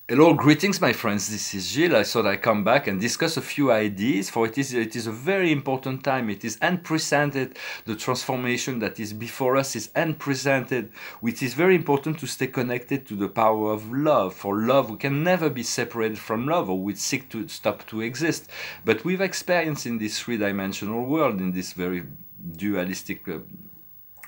Hello, greetings, my friends. This is Gilles. I thought I'd come back and discuss a few ideas, for it is a very important time. It is unprecedented. The transformation that is before us is unprecedented. It is very important to stay connected to the power of love. For love, we can never be separated from love, or we'd seek to stop to exist. But we've experienced in this three-dimensional world, in this very dualistic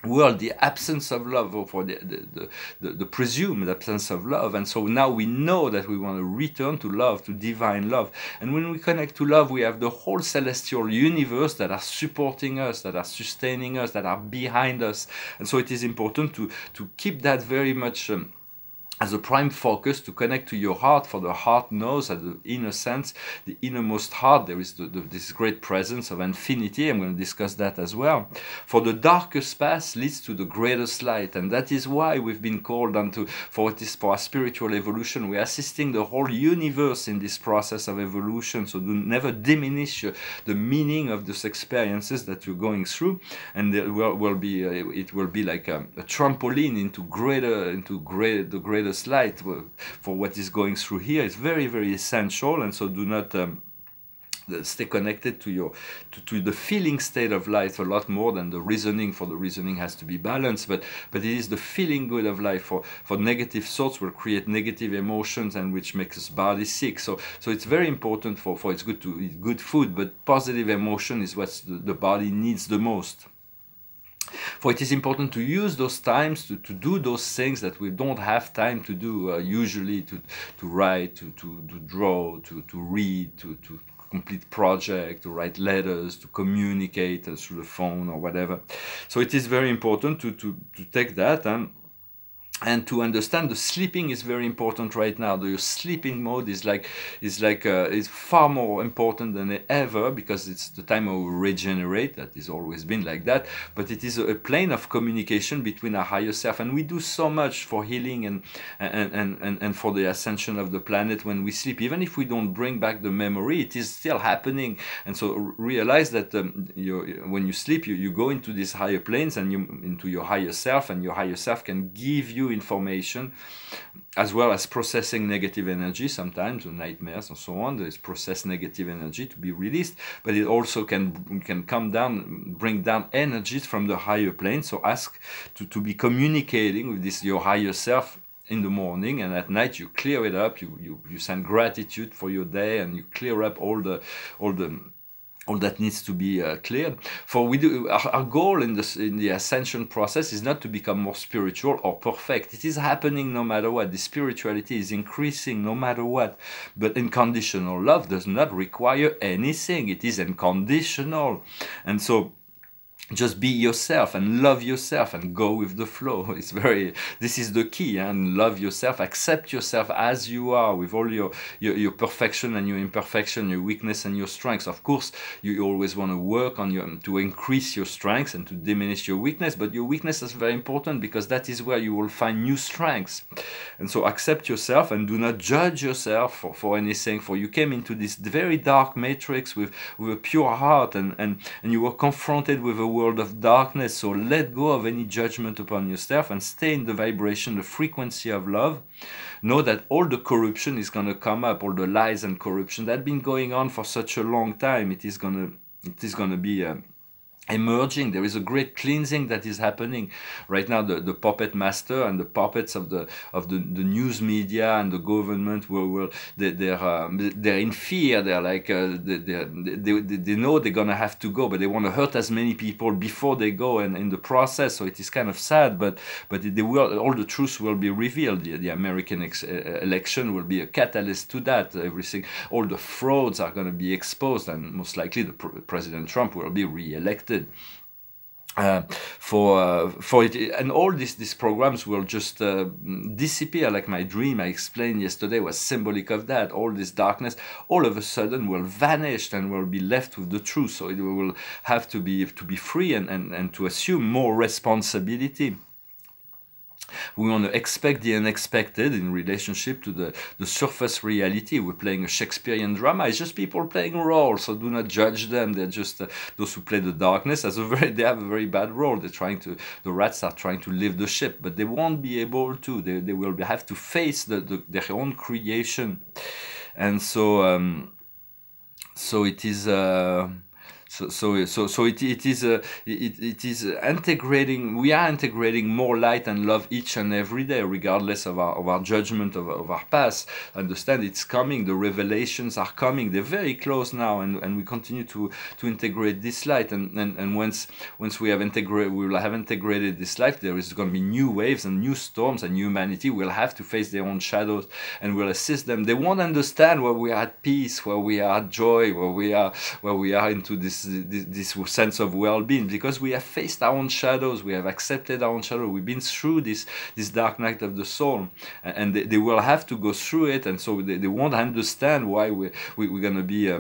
world, the absence of love, or for the presumed absence of love. And so now we know that we want to return to love, to divine love. And when we connect to love, we have the whole celestial universe that are supporting us, that are sustaining us, that are behind us. And so it is important to keep that very much as a prime focus, to connect to your heart, for the heart knows at the inner sense, the innermost heart, there is this great presence of infinity. I'm going to discuss that as well. For the darkest path leads to the greatest light, and that is why we've been called unto, for it is for our spiritual evolution. We are assisting the whole universe in this process of evolution, so do never diminish the meaning of these experiences that you're going through, and it will be like a trampoline into the greater light for what is going through here. It's very, very essential, and so do not stay connected to the feeling state of life a lot more than the reasoning, for the reasoning has to be balanced, but it is the feeling good of life. For negative thoughts will create negative emotions, and which makes us body sick. So it's very important for it's good to eat good food, but positive emotion is what the body needs the most. For it is important to use those times to do those things that we don't have time to do usually, to write, to draw, to read, to complete project, to write letters, to communicate through the phone or whatever. So it is very important to take that and to understand the sleeping is very important right now. The sleeping mode is far more important than ever, because it's the time we regenerate. That has always been like that, but it is a plane of communication between our higher self, and we do so much for healing and for the ascension of the planet when we sleep. Even if we don't bring back the memory, it is still happening. And so realize that when you sleep, you go into these higher planes and into your higher self, and your higher self can give you information, as well as processing negative energy. Sometimes the nightmares and so on, there is processed negative energy to be released, but it also can come down, bring down energies from the higher plane. So ask to be communicating with this your higher self in the morning, and at night you clear it up, you send gratitude for your day, and you clear up all that needs to be cleared. For our goal in the ascension process is not to become more spiritual or perfect. It is happening no matter what. The spirituality is increasing no matter what. But unconditional love does not require anything. It is unconditional. And so just be yourself and love yourself and go with the flow. This is the key, and love yourself, accept yourself as you are, with all your perfection and your imperfection, your weakness and your strengths. Of course, you always want to work on to increase your strengths and to diminish your weakness, but your weakness is very important, because that is where you will find new strengths. And so accept yourself and do not judge yourself for anything, for you came into this very dark matrix with a pure heart, and you were confronted with a world of darkness. So let go of any judgment upon yourself and stay in the vibration, the frequency of love. Know that all the corruption is going to come up, all the lies and corruption that have been going on for such a long time. It is going to be emerging. There is a great cleansing that is happening right now. The puppet master and the puppets of the news media and the government they're in fear. They're like they know they're gonna have to go, but they want to hurt as many people before they go, and in the process. So it is kind of sad, but all the truth will be revealed. The American election will be a catalyst to that. Everything, all the frauds are going to be exposed, and most likely President Trump will be re-elected. For it, and all these programs will just disappear. Like my dream I explained yesterday was symbolic of that. All this darkness all of a sudden will vanish and will be left with the truth. So it will have to be free and to assume more responsibility. We want to expect the unexpected in relationship to the surface reality. We're playing a Shakespearean drama. It's just people playing roles, so do not judge them. They're just those who play the darkness they have a very bad role. The rats are trying to lift the ship, but they won't be able to. They will have to face their own creation, and so it is. It is integrating. We are integrating more light and love each and every day, regardless of our judgment of our past. Understand it's coming. The revelations are coming. They're very close now, and we continue to integrate this light. And once we will have integrated this light, there is going to be new waves and new storms, and humanity will have to face their own shadows, and we'll assist them. They won't understand where we are at peace, where we are at joy, where we are into this sense of well-being, because we have faced our own shadows, we have accepted our own shadow, we've been through this dark night of the soul, and they will have to go through it, and so they won't understand why we're going to be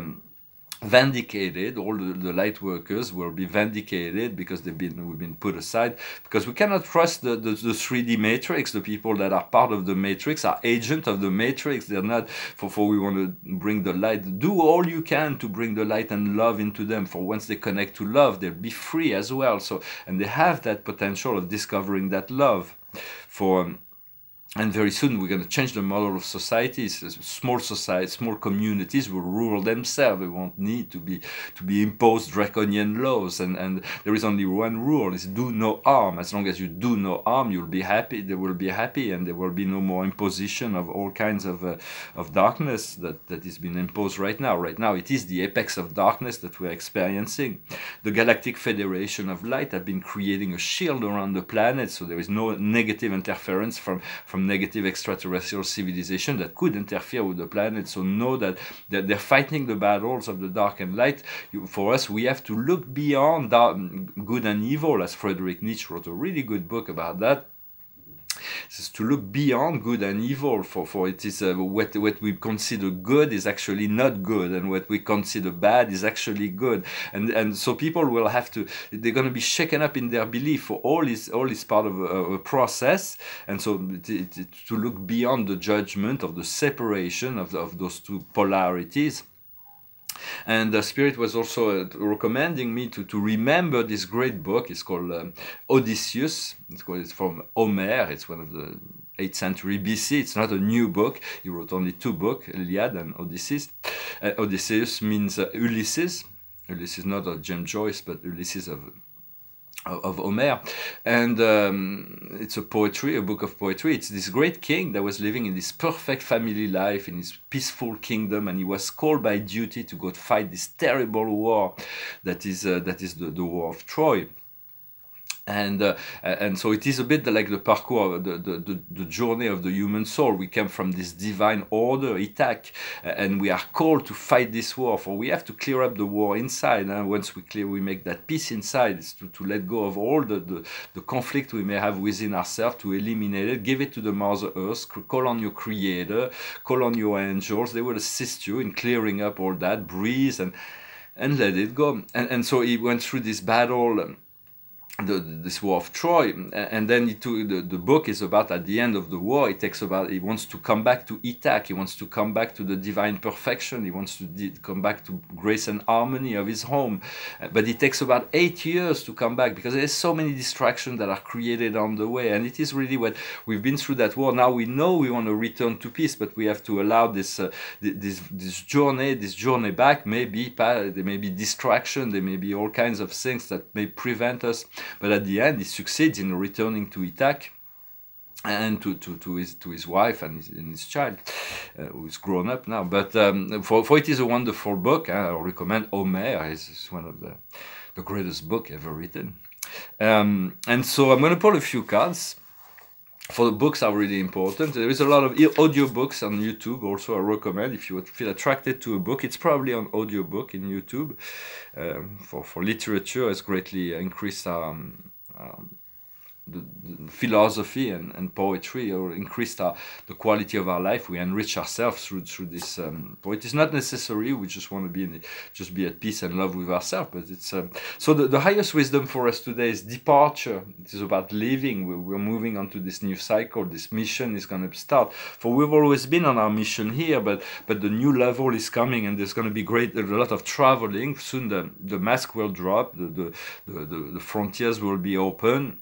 vindicated. All the light workers will be vindicated because we've been put aside, because we cannot trust the 3D matrix. The people that are part of the matrix are agents of the matrix. They're not. For we want to bring the light. Do all you can to bring the light and love into them. For once they connect to love, they'll be free as well. So, and they have that potential of discovering that love. And very soon we're going to change the model of societies. Small communities will rule themselves. They won't need to be imposed draconian laws. And there is only one rule: is do no harm. As long as you do no harm, you'll be happy. They will be happy, and there will be no more imposition of all kinds of darkness that is being imposed right now. Right now, it is the apex of darkness that we're experiencing. The Galactic Federation of Light have been creating a shield around the planet, so there is no negative interference from negative extraterrestrial civilization that could interfere with the planet. So know that they're fighting the battles of the dark and light. For us, we have to look beyond good and evil, as Friedrich Nietzsche wrote a really good book about that. Is to look beyond good and evil, for it is what we consider good is actually not good, and what we consider bad is actually good, and so people will have to, they're going to be shaken up in their belief. For all is part of a process, and so to look beyond the judgment of the separation of those two polarities. And the Spirit was also recommending me to remember this great book. It's called Odysseus. It's from Homer. It's one of the 8th century BC. It's not a new book. He wrote only 2 books, Iliad and Odysseus. Odysseus means Ulysses. Ulysses, not of James Joyce, but Ulysses of Homer, and it's a book of poetry. It's this great king that was living in this perfect family life in his peaceful kingdom, and he was called by duty to go fight this terrible war that is the war of Troy. And so it is a bit like the parcours, the journey of the human soul. We come from this divine order, Itak, and we are called to fight this war. For we have to clear up the war inside. Once we make that peace inside, it's to let go of all the conflict we may have within ourselves, to eliminate it, give it to the Mother Earth, call on your Creator, call on your angels. They will assist you in clearing up all that, breathe and let it go. And so he went through this battle, this war of Troy, and then the book is about, at the end of the war, he wants to come back to Itak, he wants to come back to the divine perfection, he wants to come back to grace and harmony of his home, but it takes about 8 years to come back, because there's so many distractions that are created on the way, and it is really what we've been through that war. Now we know we want to return to peace, but we have to allow this journey back. There may be distraction, there may be all kinds of things that may prevent us. But at the end, he succeeds in returning to Itak and to his wife and his child, who is grown up now. But for it is a wonderful book. I recommend Homer. It's one of the greatest book ever written. And so I'm going to pull a few cards. For the books are really important. There is a lot of audiobooks on YouTube also. I recommend, if you feel attracted to a book, it's probably on audiobook in YouTube. For literature, has greatly increased the philosophy and poetry, or increase the quality of our life. We enrich ourselves through this. It is not necessary. We just want to be at peace and love with ourselves. But it's so the highest wisdom for us today is departure. It is about leaving. We're moving on to this new cycle. This mission is going to start. For we've always been on our mission here, but the new level is coming, and there's going to be a lot of traveling soon. The mask will drop. The frontiers will be open,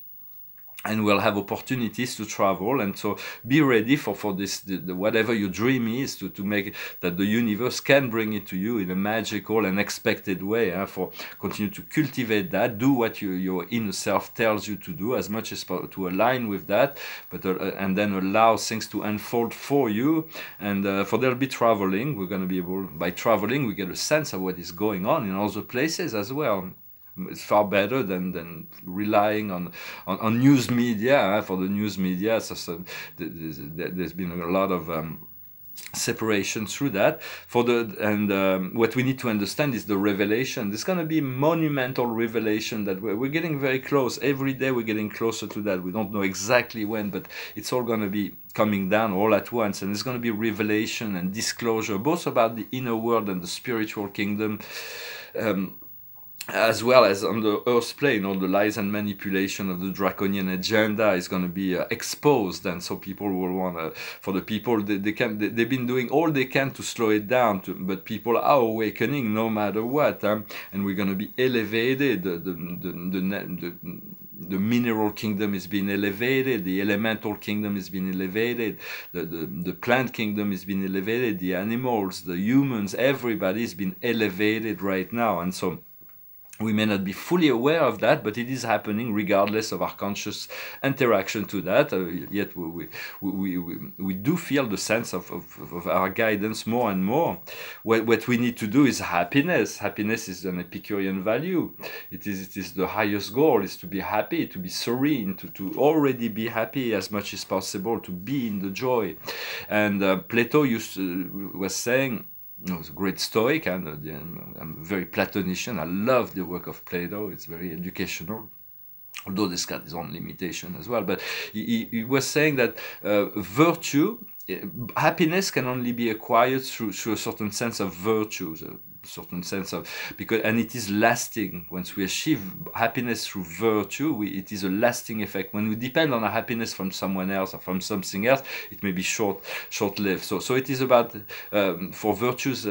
and we'll have opportunities to travel. And so be ready for this, whatever your dream is, to make that the universe can bring it to you in a magical and expected way. For continue to cultivate that, do what your inner self tells you to do as much as to align with that, but and then allow things to unfold for you. And for there'll be traveling. We're going to be able, by traveling, we get a sense of what is going on in other places as well. It's far better than relying on news media. For the news media, there's been a lot of separation through that. What we need to understand is the revelation. There's going to be monumental revelation that we're getting very close. Every day we're getting closer to that. We don't know exactly when, but it's all going to be coming down all at once. And there's going to be revelation and disclosure, both about the inner world and the spiritual kingdom. As well as on the earth plane, all the lies and manipulation of the draconian agenda is going to be exposed, and so people will want to. For the people, they've been doing all they can to slow it down, but people are awakening no matter what, and we're going to be elevated. The mineral kingdom is being elevated, the elemental kingdom is being elevated, the plant kingdom is being elevated, the animals, the humans, everybody is being elevated right now, and so. We may not be fully aware of that, but it is happening regardless of our conscious interaction to that. Yet we do feel the sense of our guidance more and more. What we need to do is happiness. Happiness is an Epicurean value. It is the highest goal, is to be happy, to be serene, to already be happy as much as possible, to be in the joy. And Plato was saying, he's a great Stoic, and I'm a very Platonician. I love the work of Plato. It's very educational, although this got his own limitation as well. But he was saying that virtue, happiness can only be acquired through a certain sense of virtues, a certain sense of, and it is lasting. Once we achieve happiness through virtue, it is a lasting effect. When we depend on our happiness from someone else or from something else, it may be short-lived. So it is about, for virtues,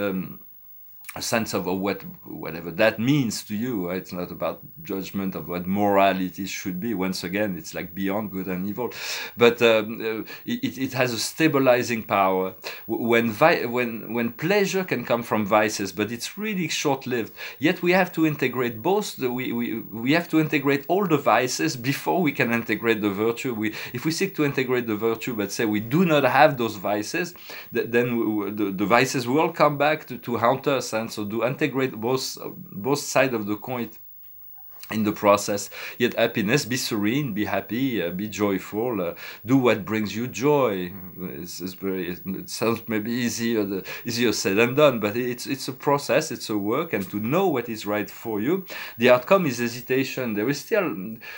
a sense of whatever that means to you. Right? It's not about judgment of what morality should be. Once again, it's like beyond good and evil, but it has a stabilizing power. When pleasure can come from vices, but it's really short-lived. Yet we have to integrate both. We have to integrate all the vices before we can integrate the virtue. If we seek to integrate the virtue, but say we do not have those vices, then the vices will come back to haunt us. And so do integrate both sides of the coin in the process. Yet happiness, be serene, be happy, be joyful, do what brings you joy. It sounds maybe easier said than done, but it's a process, it's a work, and to know what is right for you. The outcome is hesitation. There is still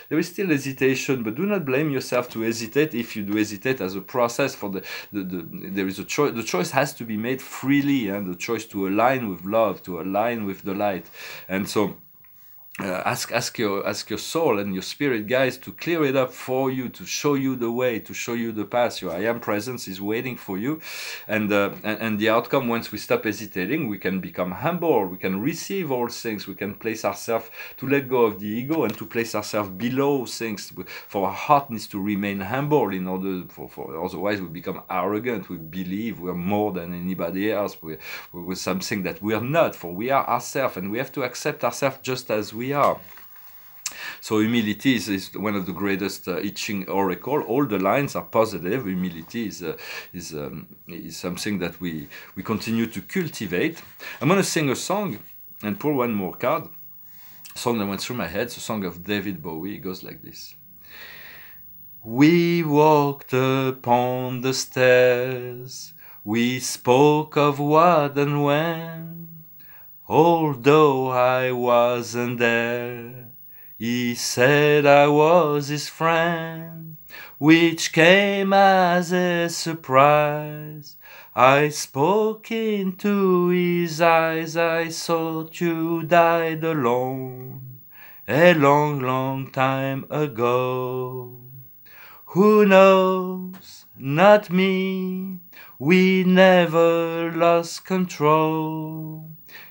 hesitation, but do not blame yourself to hesitate if you do hesitate as a process. For there is a choice. The choice has to be made freely, and the choice to align with love, to align with the light, and so. Ask your soul and your spirit guides to clear it up for you, to show you the way, to show you the path. Your I am presence is waiting for you, and the outcome, once we stop hesitating, we can become humble. We can receive all things. We can place ourselves, to let go of the ego and to place ourselves below things. For our heart needs to remain humble in order for otherwise we become arrogant. We believe we're more than anybody else. We're something that we're not. For we are ourselves, and we have to accept ourselves just as we are. So humility is one of the greatest I Ching oracle. All the lines are positive. Humility is something that we continue to cultivate. I'm going to sing a song and pull one more card. A song that went through my head. It's a song of David Bowie. It goes like this. We walked upon the stairs. We spoke of what and when. Although I wasn't there, He said I was his friend, which came as a surprise. I spoke into his eyes, I thought you died alone a long, long time ago. Who knows? Not me. We never lost control.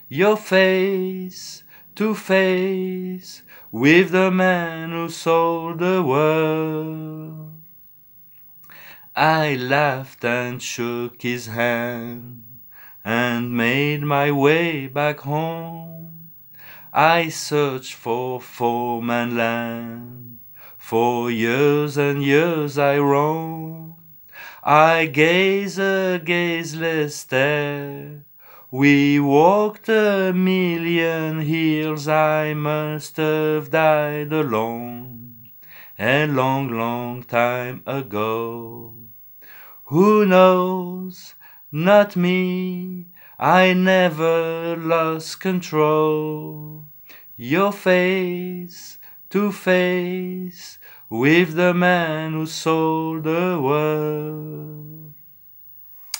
Your face to face with the man who sold the world. I laughed and shook his hand and made my way back home. I searched for foreman land. For years and years I roamed. I gaze a gazeless stare. We walked a million hills. I must have died alone a long, long time ago. Who knows? Not me. I never lost control. Your face to face with the man who sold the world.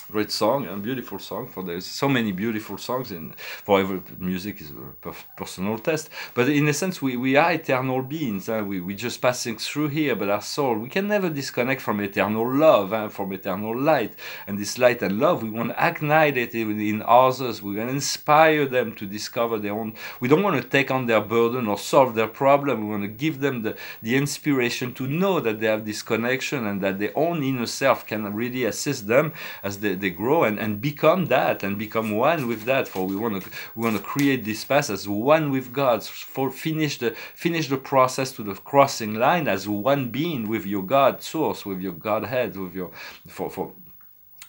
Great song and beautiful song. For there's so many beautiful songs in for every music is a personal test. But in a sense, we are eternal beings. We just passing through here, but our soul, we can never disconnect from eternal love, from eternal light. And this light and love, we want to ignite it in others. We want to inspire them to discover their own. We don't want to take on their burden or solve their problem. We want to give them the inspiration to know that they have this connection and that their own inner self can really assist them as they grow and become that and become one with that. For we want to create this path as one with God. For finish the process to the crossing line as one being with your God source, with your Godhead, with your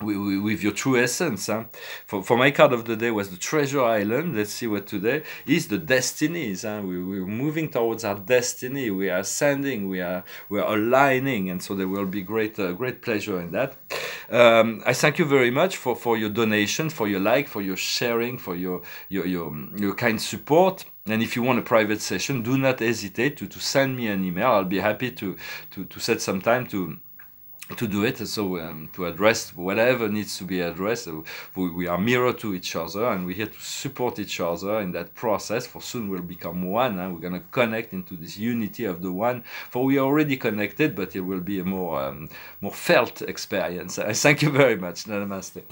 with your true essence. For my card of the day was the Treasure Island. Let's see what today is the destinies. We're moving towards our destiny. We are ascending. We are aligning, and so there will be great pleasure in that. I thank you very much for your donation, for your like, for your sharing, for your kind support. And if you want a private session, do not hesitate to send me an email. I'll be happy to set some time to do it, so to address whatever needs to be addressed. We are mirror to each other, and we're here to support each other in that process. For soon we'll become one, and we're going to connect into this unity of the one. For we are already connected, but it will be a more felt experience. I thank you very much. Namaste.